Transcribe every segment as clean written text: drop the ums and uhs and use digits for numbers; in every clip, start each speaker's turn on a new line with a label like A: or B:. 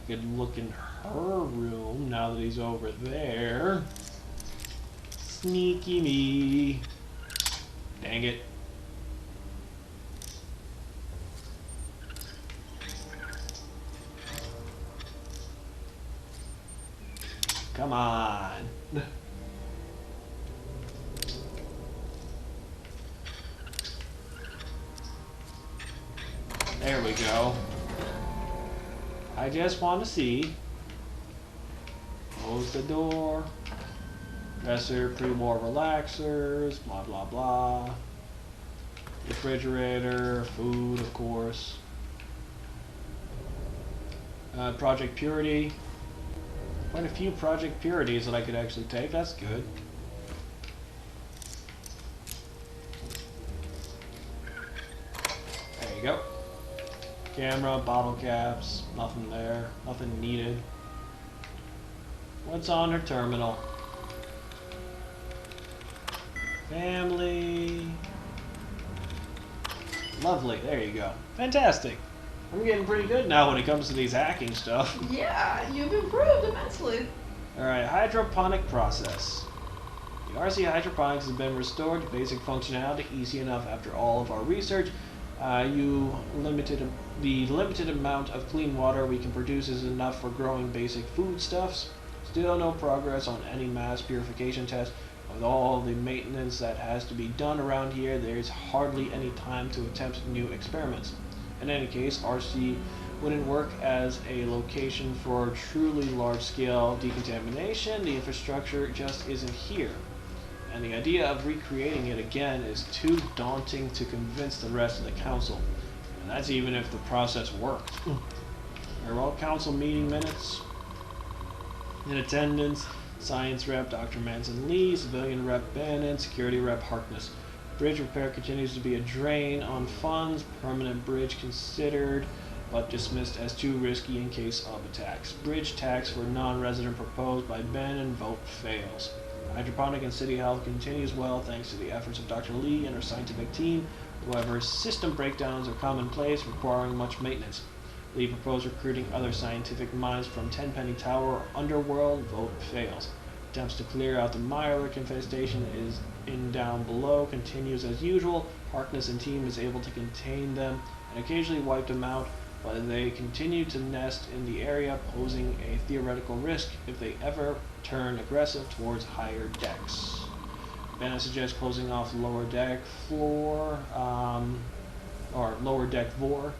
A: I could look in her room now that he's over there. Sneaky me. Dang it. Come on. There we go. I just want to see. Close the door. Dresser, pre-war relaxers, blah blah blah. Refrigerator, food, of course. Project Purity. Quite a few Project Purities that I could actually take. That's good. There you go. Camera, bottle caps, nothing there. Nothing needed. What's on her terminal? Family. Lovely. There you go. Fantastic. I'm getting pretty good now when it comes to these hacking stuff.
B: Yeah, you've improved immensely.
A: Alright, hydroponic process. The RC hydroponics has been restored to basic functionality, easy enough after all of our research. The limited amount of clean water we can produce is enough for growing basic foodstuffs. Still no progress on any mass purification test. With all the maintenance that has to be done around here, there is hardly any time to attempt new experiments. In any case, RC wouldn't work as a location for truly large-scale decontamination. The infrastructure just isn't here. And the idea of recreating it again is too daunting to convince the rest of the council. And that's even if the process worked. Are all council meeting minutes? In attendance, Science Rep Dr. Manson Lee, Civilian Rep Bannon, Security Rep Harkness. Bridge repair continues to be a drain on funds. Permanent bridge considered, but dismissed as too risky in case of attacks. Bridge tax for non-resident proposed by Bannon. Vote fails. Hydroponic and City Health continues well thanks to the efforts of Dr. Lee and her scientific team. However, system breakdowns are commonplace, requiring much maintenance. Lee proposed recruiting other scientific minds from Tenpenny Tower or Underworld. Vote fails. Attempts to clear out the Mirelurk infestation is in down below continues as usual. Harkness and team is able to contain them and occasionally wipe them out, but they continue to nest in the area, posing a theoretical risk if they ever turn aggressive towards higher decks. Bannon suggests closing off lower deck floor, or lower deck 4.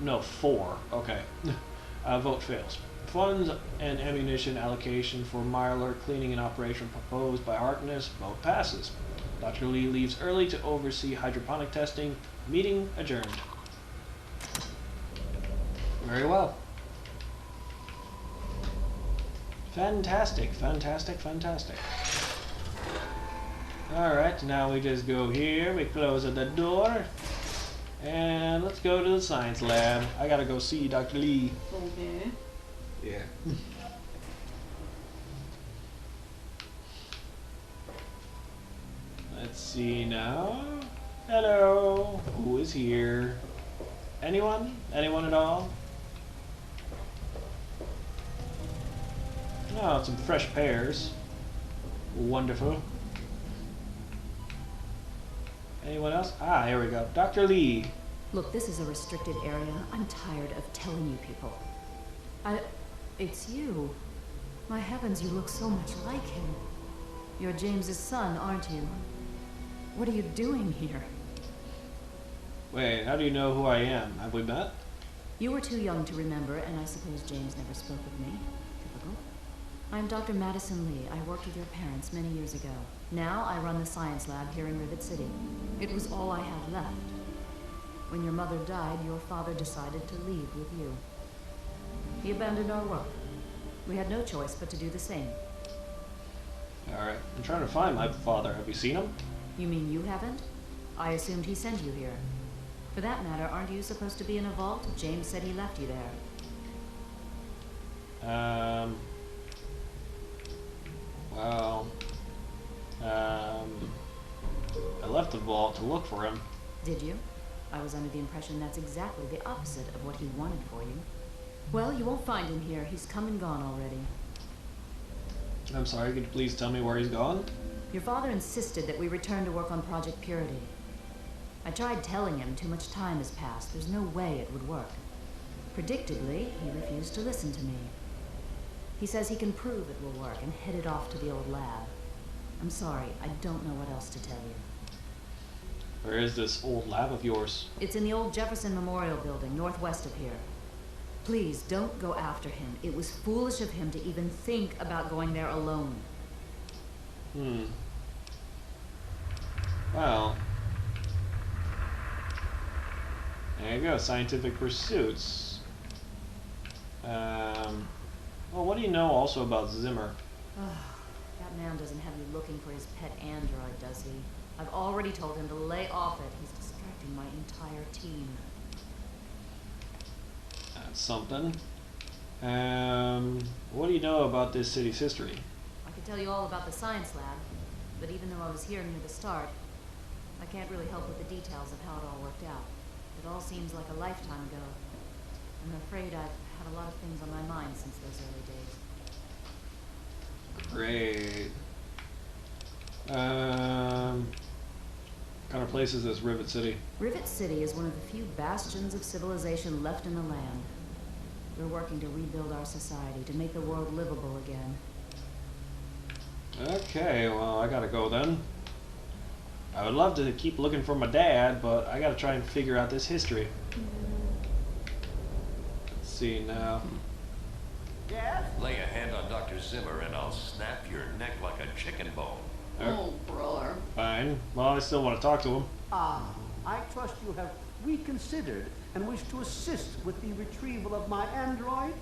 A: No, 4. Okay. Vote fails. Funds and ammunition allocation for Mirelurk cleaning and operation proposed by Harkness. Vote passes. Dr. Lee leaves early to oversee hydroponic testing. Meeting adjourned. Very well. Fantastic, fantastic, fantastic. Alright, now we just go here, we close at the door, and let's go to the science lab. I gotta go see Dr. Lee.
B: Okay.
A: Yeah. Let's see now. Hello. Who is here? Anyone? Anyone at all? Oh, some fresh pears. Wonderful. Anyone else? Ah, here we go. Dr. Lee.
C: Look, this is a restricted area. I'm tired of telling you people. It's you. My heavens, you look so much like him. You're James's son, aren't you? What are you doing here?
A: Wait, how do you know who I am? Have we met?
C: You were too young to remember, and I suppose James never spoke of me. Typical. I'm Dr. Madison Lee. I worked with your parents many years ago. Now I run the science lab here in Rivet City. It was all I had left. When your mother died, your father decided to leave with you. He abandoned our work. We had no choice but to do the same.
A: Alright, I'm trying to find my father. Have you seen him?
C: You mean you haven't? I assumed he sent you here. For that matter, aren't you supposed to be in a vault? James said he left you there.
A: Well, I left the vault to look for him.
C: Did you? I was under the impression that's exactly the opposite of what he wanted for you. Well, you won't find him here. He's come and gone already.
A: I'm sorry, could you please tell me where he's gone?
C: Your father insisted that we return to work on Project Purity. I tried telling him too much time has passed. There's no way it would work. Predictably, he refused to listen to me. He says he can prove it will work and headed off to the old lab. I'm sorry, I don't know what else to tell you.
A: Where is this old lab of yours?
C: It's in the old Jefferson Memorial Building, northwest of here. Please, don't go after him. It was foolish of him to even think about going there alone.
A: Well. There you go, scientific pursuits. Well, what do you know also about Zimmer?
C: That man doesn't have you looking for his pet android, does he? I've already told him to lay off it. He's distracting my entire team.
A: That's something. What do you know about this city's history?
C: I could tell you all about the science lab, but even though I was here near the start, I can't really help with the details of how it all worked out. It all seems like a lifetime ago. I'm afraid I've had a lot of things on my mind since those early days.
A: Great. What kind of place is this Rivet City?
C: Rivet City is one of the few bastions of civilization left in the land. We're working to rebuild our society, to make the world livable again.
A: Okay, well, I gotta go then. I would love to keep looking for my dad, but I gotta try and figure out this history. Let's see now.
D: Yes?
E: Lay a hand on Dr. Zimmer and I'll snap your neck like a chicken bone.
B: Oh, brother.
A: Fine. Well, I still want to talk to him.
D: I trust you have reconsidered and wish to assist with the retrieval of my android?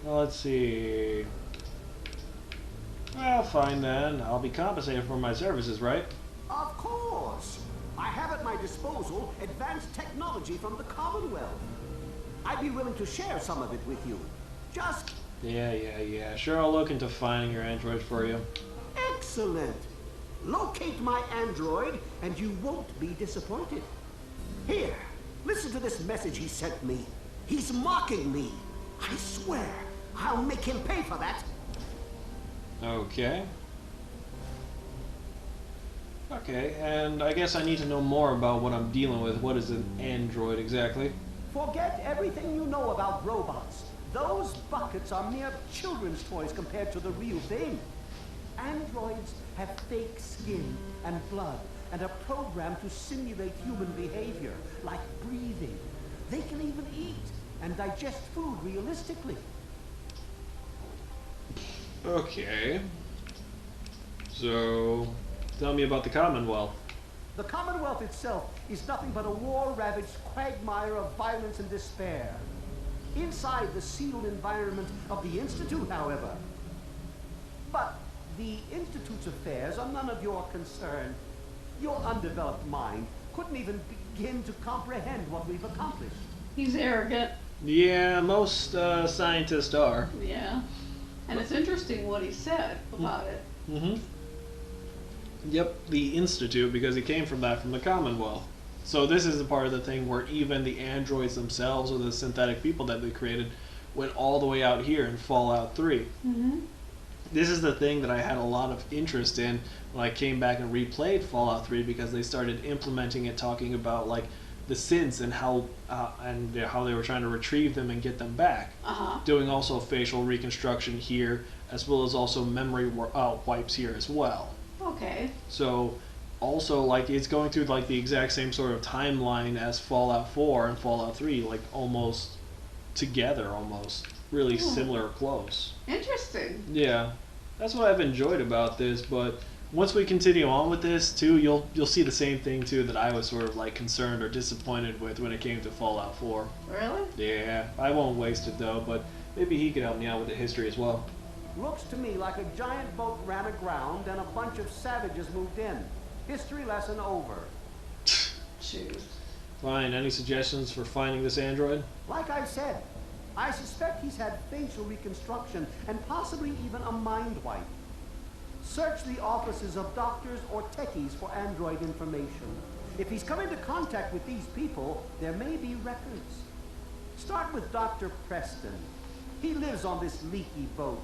A: Well, let's see. Well, fine then. I'll be compensated for my services, right?
D: Of course. I have at my disposal advanced technology from the Commonwealth. I'd be willing to share some of it with you. Just...
A: Yeah. Sure, I'll look into finding your android for you.
D: excellent. Locate my android and you won't be disappointed. Here, listen to this message he sent me. He's mocking me. I swear, I'll make him pay for that.
A: Okay. Okay, and I guess I need to know more about what I'm dealing with. What is an android exactly?
D: Forget everything you know about robots. Those buckets are mere children's toys compared to the real thing. Androids have fake skin and blood and are programmed to simulate human behavior, like breathing. They can even eat and digest food realistically.
A: Okay. So, tell me about the Commonwealth.
D: The Commonwealth itself is nothing but a war-ravaged quagmire of violence and despair. Inside the sealed environment of the Institute, however. But the Institute's affairs are none of your concern. Your undeveloped mind couldn't even begin to comprehend what we've accomplished.
B: He's arrogant.
A: Yeah, most scientists are.
B: Yeah. And it's interesting what he said about it.
A: Mm-hmm. Yep, the Institute, because it came from the Commonwealth. So this is the part of the thing where even the androids themselves, or the synthetic people that they created, went all the way out here in Fallout 3.
B: Mm-hmm.
A: This is the thing that I had a lot of interest in when I came back and replayed Fallout 3, because they started implementing it, talking about like the synths and how they were trying to retrieve them and get them back.
B: Uh-huh.
A: Doing also facial reconstruction here, as well as also memory wipes here as well.
B: Okay.
A: So also like it's going through like the exact same sort of timeline as Fallout 4 and Fallout 3, like almost together, almost really similar, close.
B: Interesting.
A: Yeah, that's what I've enjoyed about this. But once we continue on with this too, you'll see the same thing too that I was sort of like concerned or disappointed with when it came to Fallout 4.
B: Really?
A: Yeah, I won't waste it though, but maybe he could help me out with the history as well.
D: Looks to me like a giant boat ran aground and a bunch of savages moved in. History lesson over.
B: Shoot.
A: Fine, any suggestions for finding this android?
D: Like I said, I suspect he's had facial reconstruction and possibly even a mind wipe. Search the offices of doctors or techies for android information. If he's come into contact with these people, there may be records. Start with Dr. Preston. He lives on this leaky boat.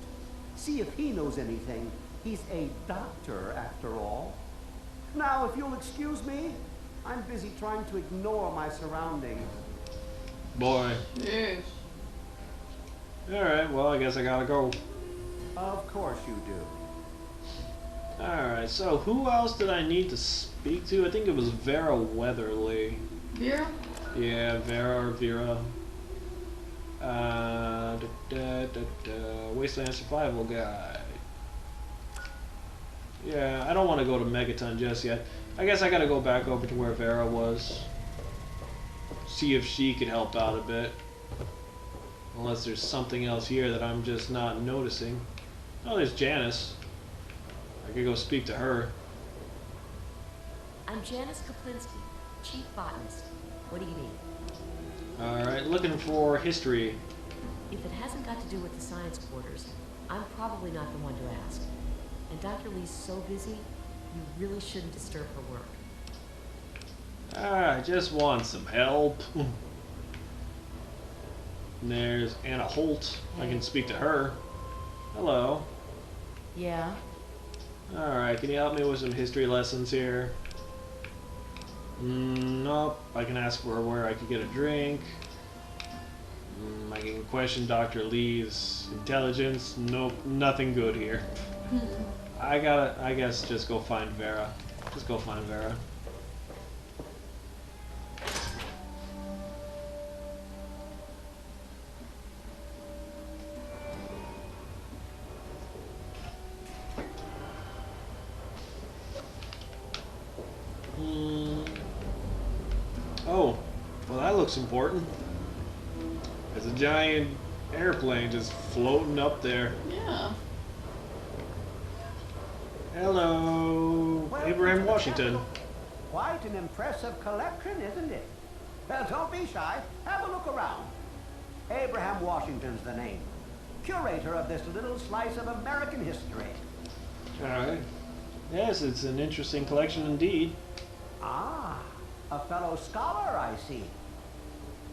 D: See if he knows anything. He's a doctor, after all. Now, if you'll excuse me, I'm busy trying to ignore my surroundings.
A: Boy.
B: Yes.
A: Alright, well, I guess I gotta go.
D: Of course you do.
A: Alright, so who else did I need to speak to? I think it was Vera Weatherly.
B: Vera?
A: Yeah, Vera or Vera. Wasteland Survival Guide. Yeah, I don't want to go to Megaton just yet. I guess I gotta go back over to where Vera was. See if she could help out a bit. Unless there's something else here that I'm just not noticing. Oh, there's Janice. I could go speak to her.
F: I'm Janice Kaplinski, Chief Botanist. What do you need?
A: Alright, looking for history.
F: If it hasn't got to do with the science quarters, I'm probably not the one to ask. And Dr. Lee's so busy, you really shouldn't disturb her work.
A: I just want some help. And there's Anna Holt. I can speak to her. Hello.
C: Yeah?
A: Alright, can you help me with some history lessons here? Nope. I can ask for where I could get a drink. I can question Dr. Lee's intelligence. Nope, nothing good here. I guess, just go find Vera. Just go find Vera. Oh, well that looks important. There's a giant airplane just floating up there.
B: Yeah.
A: Hello,
D: Welcome
A: Abraham
D: to the
A: Washington.
D: Capitol. Quite an impressive collection, isn't it? Well, don't be shy. Have a look around. Abraham Washington's the name. Curator of this little slice of American history.
A: Alright. Yes, it's an interesting collection indeed.
D: Ah, a fellow scholar, I see.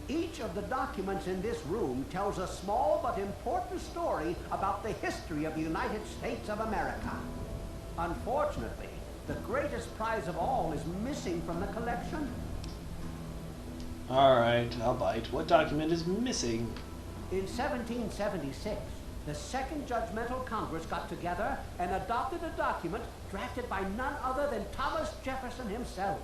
D: Each of the documents in this room tells a small but important story about the history of the United States of America. Unfortunately, the greatest prize of all is missing from the collection.
A: Alright, I'll bite. What document is missing?
D: In 1776, the Second Judgmental Congress got together and adopted a document drafted by none other than Thomas Jefferson himself.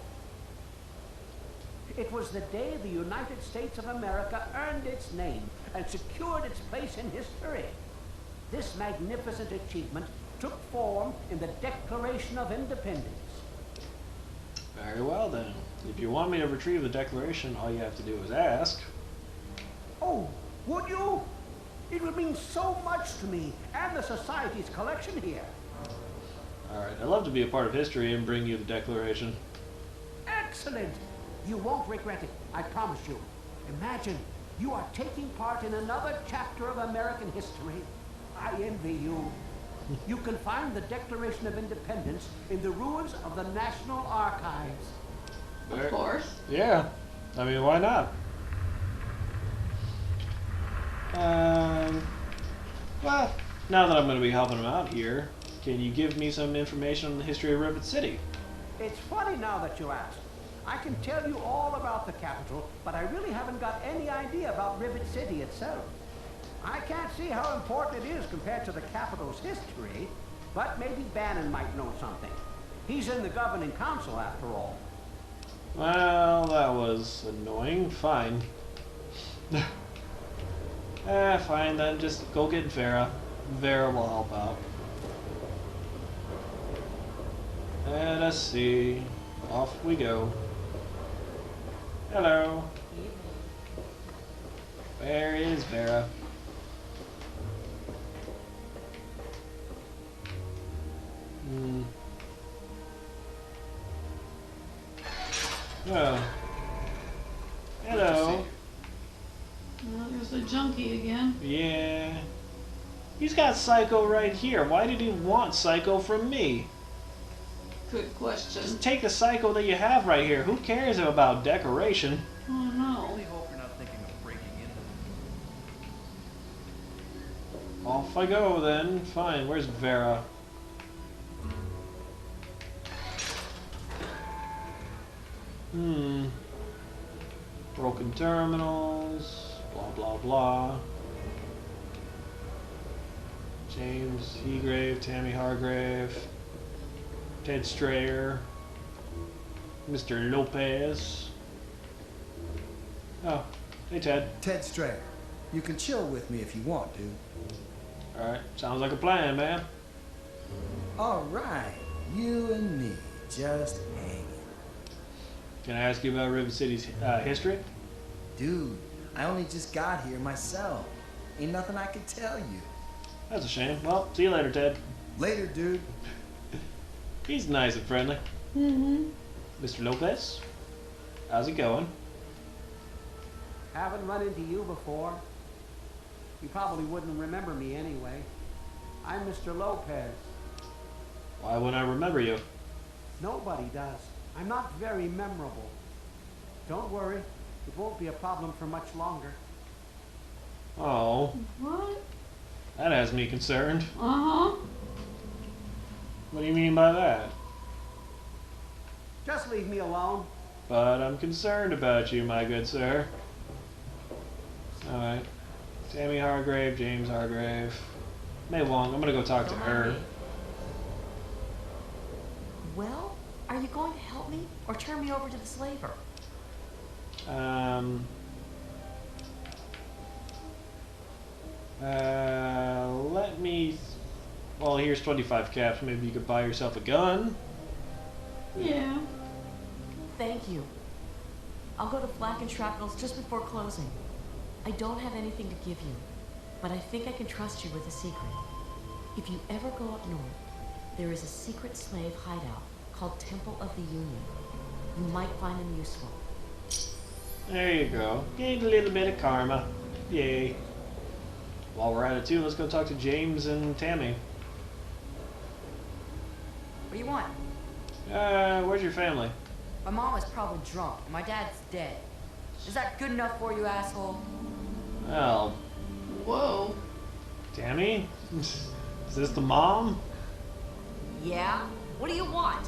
D: It was the day the United States of America earned its name and secured its place in history. This magnificent achievement took form in the Declaration of Independence.
A: Very well then. If you want me to retrieve the Declaration, all you have to do is ask.
D: Oh, would you? It would mean so much to me and the Society's collection here.
A: Alright, I'd love to be a part of history and bring you the Declaration.
D: Excellent! You won't regret it, I promise you. Imagine, you are taking part in another chapter of American history. I envy you. You can find the Declaration of Independence in the ruins of the National Archives.
B: Of course.
A: Yeah. I mean, why not? Well, now that I'm going to be helping him out here, can you give me some information on the history of Rivet City?
D: It's funny now that you ask. I can tell you all about the capital, but I really haven't got any idea about Rivet City itself. I can't see how important it is compared to the capital's history, but maybe Bannon might know something. He's in the governing council after all.
A: Well, that was annoying. Fine. Fine then. Just go get Vera. Vera will help out. Let us see. Off we go. Hello. Where is Vera? Oh. Hello.
B: Well, there's the junkie again.
A: Yeah. He's got Psycho right here. Why did he want Psycho from me?
B: Good question.
A: Just take the cycle that you have right here. Who cares about decoration?
B: Oh no.
G: Only hope you're not thinking of breaking into.
A: Off I go then. Fine. Where's Vera? Broken terminals. Blah blah blah. James Hegrave, Tammy Hargrave, Ted Strayer, Mr. Lopez. Oh, hey Ted.
H: Ted Strayer. You can chill with me if you want, dude.
A: Alright, sounds like a plan, man.
H: All right, you and me, just hanging.
A: Can I ask you about Rivet City's history?
H: Dude, I only just got here myself. Ain't nothing I could tell you.
A: That's a shame. Well, see you later, Ted.
H: Later, dude.
A: He's nice and friendly.
B: Mm-hmm.
A: Mr. Lopez, how's it going?
D: Haven't run into you before. You probably wouldn't remember me anyway. I'm Mr. Lopez.
A: Why wouldn't I remember you?
D: Nobody does. I'm not very memorable. Don't worry, it won't be a problem for much longer.
A: Oh,
B: What?
A: that has me concerned.
B: Uh-huh.
A: What do you mean by that?
D: Just leave me alone.
A: But I'm concerned about you, my good sir. Alright. Tammy Hargrave, James Hargrave. May Wong, I'm gonna go talk to
F: Don't mind
A: her.
F: me. Well, are you going to help me or turn me over to the slaver?
A: Let me... Well, here's 25 caps. Maybe you could buy yourself a gun.
B: Yeah.
F: Thank you. I'll go to Flak and Shrapnel's just before closing. I don't have anything to give you, but I think I can trust you with a secret. If you ever go up north, there is a secret slave hideout called Temple of the Union. You might find them useful.
A: There you go. Gained a little bit of karma. Yay. While we're at it too, let's go talk to James and Tammy.
I: What do you want?
A: Where's your family?
I: My mom was probably drunk, and my dad's dead. Is that good enough for you, asshole?
A: Well,
B: Whoa.
A: Tammy? Is this the mom?
I: Yeah? What do you want?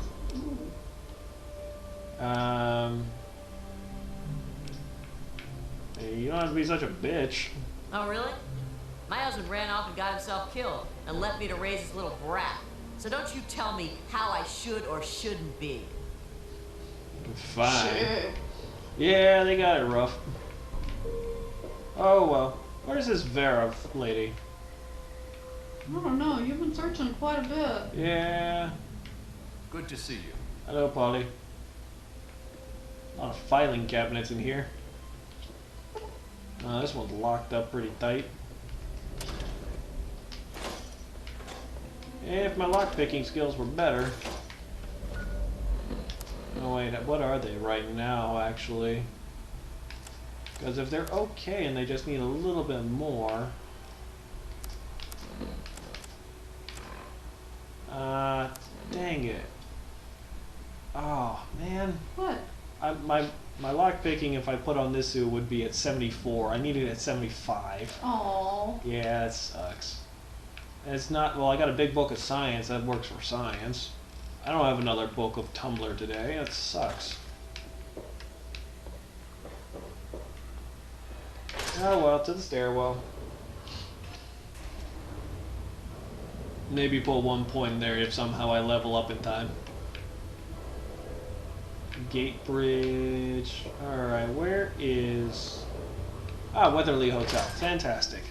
A: Hey, you don't have to be such a bitch.
F: Oh, really? My husband ran off and got himself killed and left me to raise his little brat. So don't you tell me how I should or shouldn't be.
A: Fine.
B: Shit.
A: Yeah, they got it rough. Oh well. Where's this Vera lady?
B: I don't know. You've been searching quite a bit.
A: Yeah.
G: Good to see you.
A: Hello, Polly. A lot of filing cabinets in here. This one's locked up pretty tight. If my lockpicking skills were better. Oh wait, what are they right now, actually? Because if they're okay and they just need a little bit more... dang it. Oh, man.
B: What?
A: My lockpicking, if I put on this suit, would be at 74. I need it at 75.
B: Oh.
A: Yeah, that sucks. And it's not, well, I got a big book of science. That works for science. I don't have another book of Tumblr today. That sucks. Oh well, to the stairwell. Maybe pull 1 point in there if somehow I level up in time. Gate bridge. Alright, where is... Ah, Weatherly Hotel. Fantastic.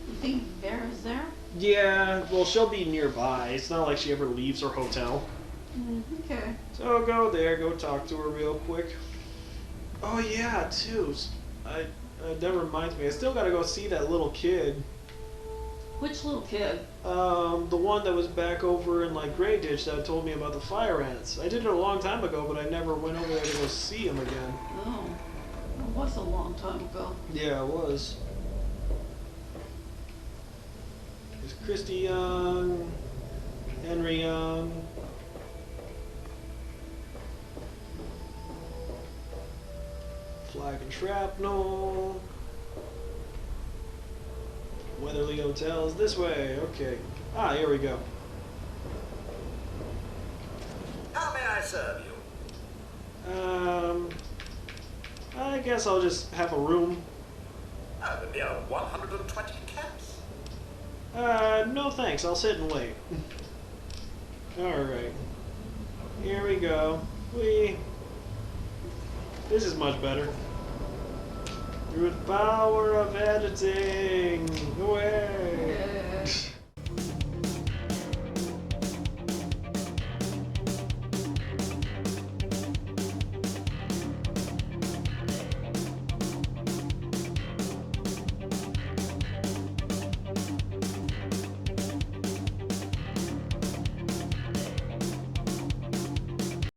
B: You think Vera's there?
A: Yeah, well, she'll be nearby. It's not like she ever leaves her hotel.
B: Okay.
A: So go there, go talk to her real quick. Oh yeah, too. That reminds me. I still gotta go see that little kid.
B: Which little kid?
A: The one that was back over in like Grey Ditch that told me about the fire ants. I did it a long time ago, but I never went over there to go see him again.
B: Oh. It was a long time ago.
A: Yeah, it was. There's Christy Young, Henry Young. Flak and shrapnel. Weatherly Hotels this way. Okay. Ah, here we go.
J: How may I serve you?
A: I guess I'll just have a room.
J: The mere 120 caps.
A: No thanks. I'll sit and wait. Alright. Here we go. This is much better. Through the power of editing. Away.